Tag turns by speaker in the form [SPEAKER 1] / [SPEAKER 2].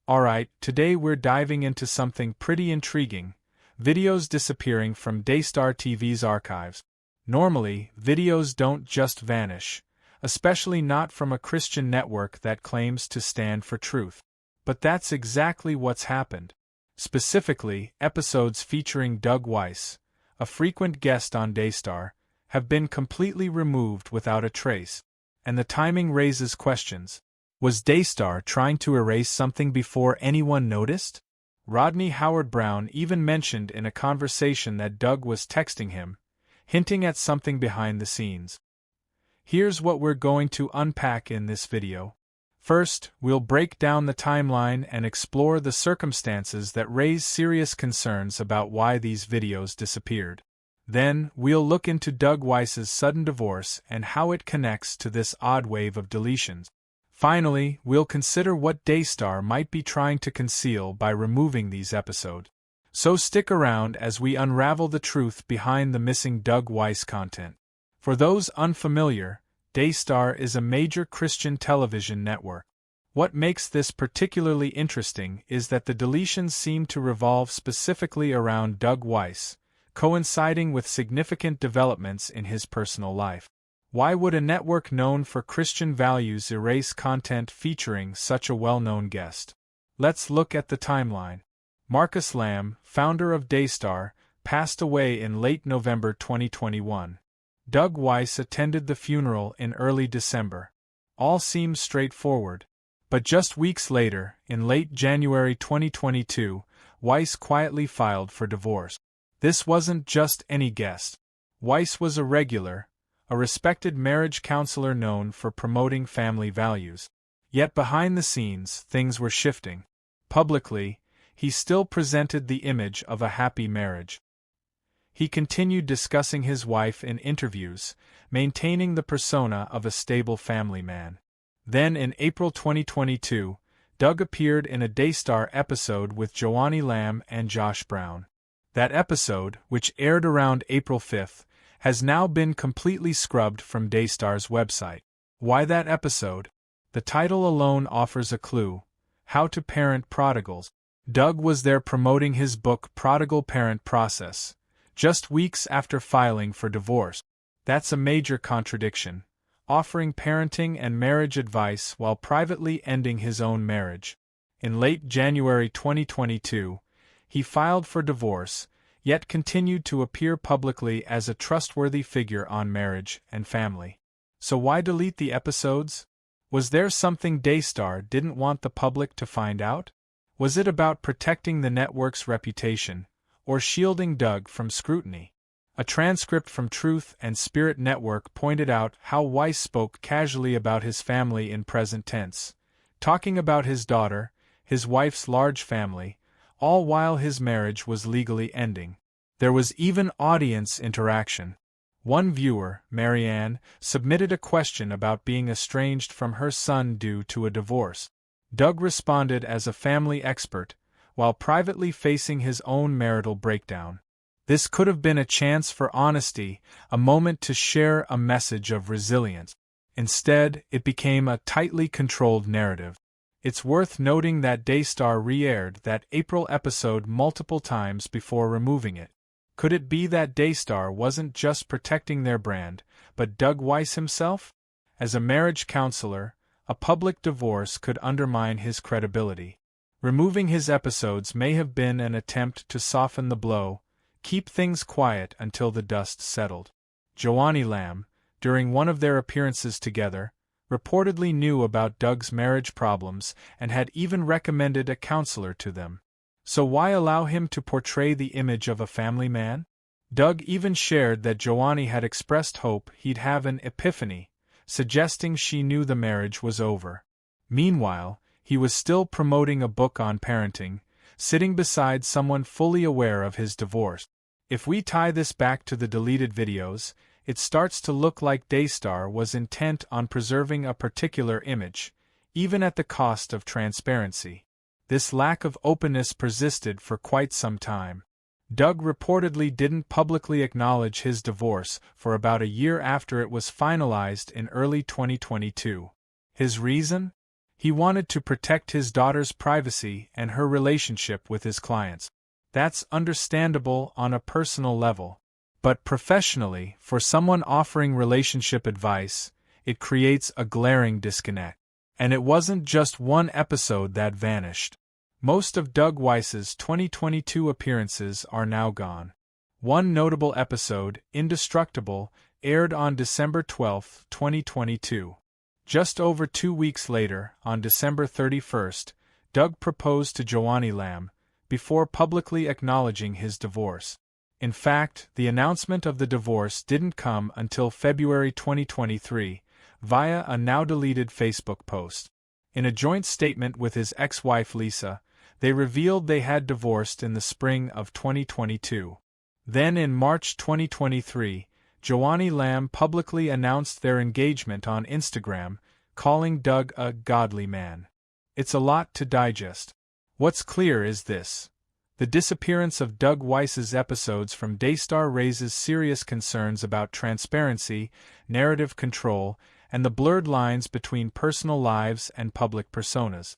[SPEAKER 1] Alright, today we're diving into something pretty intriguing: videos disappearing from Daystar TV's archives. Normally, videos don't just vanish, especially not from a Christian network that claims to stand for truth. But that's exactly what's happened. Specifically, episodes featuring Doug Weiss, a frequent guest on Daystar, have been completely removed without a trace. And the timing raises questions. Was Daystar trying to erase something before anyone noticed? Rodney Howard-Browne even mentioned in a conversation that Doug was texting him, hinting at something behind the scenes. Here's what we're going to unpack in this video. First, we'll break down the timeline and explore the circumstances that raise serious concerns about why these videos disappeared. Then, we'll look into Doug Weiss's sudden divorce and how it connects to this odd wave of deletions. Finally, we'll consider what Daystar might be trying to conceal by removing these episodes. So stick around as we unravel the truth behind the missing Doug Weiss content. For those unfamiliar, Daystar is a major Christian television network. What makes this particularly interesting is that the deletions seem to revolve specifically around Doug Weiss, coinciding with significant developments in his personal life. Why would a network known for Christian values erase content featuring such a well-known guest? Let's look at the timeline. Marcus Lamb, founder of Daystar, passed away in late November 2021. Doug Weiss attended the funeral in early December. All seems straightforward. But just weeks later, in late January 2022, Weiss quietly filed for divorce. This wasn't just any guest. Weiss was a regular, a respected marriage counselor known for promoting family values. Yet behind the scenes, things were shifting. Publicly, he still presented the image of a happy marriage. He continued discussing his wife in interviews, maintaining the persona of a stable family man. Then in April 2022, Doug appeared in a Daystar episode with Joanne Lamb and Josh Brown. That episode, which aired around April 5th, has now been completely scrubbed from Daystar's website. Why that episode? The title alone offers a clue: How to Parent Prodigals. Doug was there promoting his book Prodigal Parent Process, just weeks after filing for divorce. That's a major contradiction, offering parenting and marriage advice while privately ending his own marriage. In late January 2022, he filed for divorce, yet continued to appear publicly as a trustworthy figure on marriage and family. So why delete the episodes? Was there something Daystar didn't want the public to find out? Was it about protecting the network's reputation, or shielding Doug from scrutiny? A transcript from Truth and Spirit Network pointed out how Weiss spoke casually about his family in present tense, talking about his daughter, his wife's large family, all while his marriage was legally ending. There was even audience interaction. One viewer, Marianne, submitted a question about being estranged from her son due to a divorce. Doug responded as a family expert, while privately facing his own marital breakdown. This could have been a chance for honesty, a moment to share a message of resilience. Instead, it became a tightly controlled narrative. It's worth noting that Daystar re-aired that April episode multiple times before removing it. Could it be that Daystar wasn't just protecting their brand, but Doug Weiss himself? As a marriage counselor, a public divorce could undermine his credibility. Removing his episodes may have been an attempt to soften the blow, keep things quiet until the dust settled. Joanne Lamb, during one of their appearances together, reportedly knew about Doug's marriage problems and had even recommended a counselor to them. So why allow him to portray the image of a family man? Doug even shared that Joanne had expressed hope he'd have an epiphany, suggesting she knew the marriage was over. Meanwhile, he was still promoting a book on parenting, sitting beside someone fully aware of his divorce. If we tie this back to the deleted videos, it starts to look like Daystar was intent on preserving a particular image, even at the cost of transparency. This lack of openness persisted for quite some time. Doug reportedly didn't publicly acknowledge his divorce for about a year after it was finalized in early 2022. His reason? He wanted to protect his daughter's privacy and her relationship with his clients. That's understandable on a personal level. But professionally, for someone offering relationship advice, it creates a glaring disconnect. And it wasn't just one episode that vanished. Most of Doug Weiss's 2022 appearances are now gone. One notable episode, Indestructible, aired on December 12, 2022. Just over 2 weeks later, on December 31st, Doug proposed to Joanie Lamb, before publicly acknowledging his divorce. In fact, the announcement of the divorce didn't come until February 2023, via a now-deleted Facebook post. In a joint statement with his ex-wife Lisa, they revealed they had divorced in the spring of 2022. Then in March 2023, Joanie Lamb publicly announced their engagement on Instagram, calling Doug a godly man. It's a lot to digest. What's clear is this. The disappearance of Doug Weiss's episodes from Daystar raises serious concerns about transparency, narrative control, and the blurred lines between personal lives and public personas.